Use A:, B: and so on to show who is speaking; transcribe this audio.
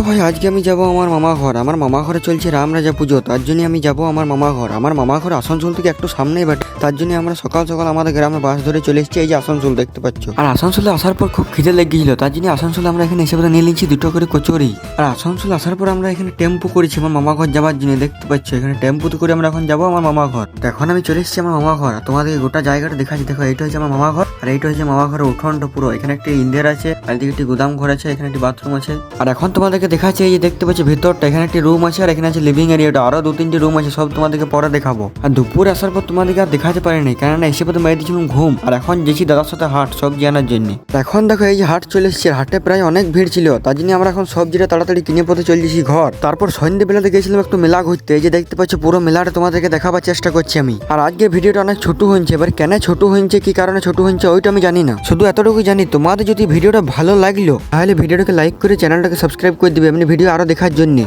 A: ভাই আজকে আমি যাব আমার মামা ঘর। আমার মামা ঘরে চলছে রামরাজা পুজো, তার জন্য আমি যাব আমার মামা ঘর। আমার মামা ঘর আসানসোল থেকে একটু সামনেই বাট, তার জন্য আমরা সকাল সকাল আমাদের গ্রামে বাস ধরে চলে এসেছি। এই যে আসানসোল দেখতে পাচ্ছ। আর আসানসোলে আসার পর খুব খিদে লেগেছিল, তার জন্য আসানসোলে আমরা এখানে এসে নিয়ে নিচ্ছি দুটো করে কচুরি। আর আসানসোল আসার পর আমরা এখানে টেম্পু করেছি আমার মামা ঘর যাওয়ার জন্য। দেখতে পাচ্ছ এখানে টেম্পুতে করে আমরা এখন যাবো আমার মামা ঘর। তো এখন আমি চলে এসেছি আমার মামা ঘর। আর তোমাদেরকে গোটা জায়গাটা দেখাচ্ছি। দেখো এইটা হচ্ছে আমার মামা ঘর, আর এইটা হচ্ছে মামা ঘরের উঠোনটা পুরো। এখানে একটি ইন্দের আছে, আর এদিকে একটি গুদাম ঘর আছে, এখানে একটি বাথরুম আছে। আর এখন তোমাদেরকে দেখাচ্ছি এই যে দেখতে পাচ্ছ ভিতরটা, এখানে একটি রুম আছে, আর এখানে আছে লিভিং এরিয়াটা, আরো দু তিনটি রুম আছে, সব তোমাদেরকে পরে দেখাবো। আর দুপুর আসার পর তোমাদেরকে আর দেখাতে পারিনি, কেননা এসে পর মেরে দিয়েছিলাম ঘুম। আর এখন যেছি দাদার সাথে হাট সবজি আনার জন্য। এখন দেখো এই যে হাট চলে এসেছে, হাটে প্রায় অনেক ভিড় ছিল, তার জন্য আমরা এখন সবজিটা তাড়াতাড়ি কিনে পথে চলে যাচ্ছি ঘর। তারপর সন্ধ্যেবেলাতে গেছিলাম একটু মেলা ঘুরতে। এই যে দেখতে পাচ্ছ পুরো মেলাটা তোমাদেরকে দেখাবার চেষ্টা করছি আমি। আর আজকে ভিডিওটা অনেক ছোট হয়েছে, এবার কেন ছোট হয়েছে কি কারণে ছোট হয়েছে ওইটা আমি জানি না, শুধু এতটুকু জানি তোমাদের যদি ভিডিওটা ভালো লাগলো তাহলে ভিডিওটাকে লাইক করে চ্যানেলটাকে সাবস্ক্রাইব করে দিবে এমনি ভিডিও আরো দেখার জন্য।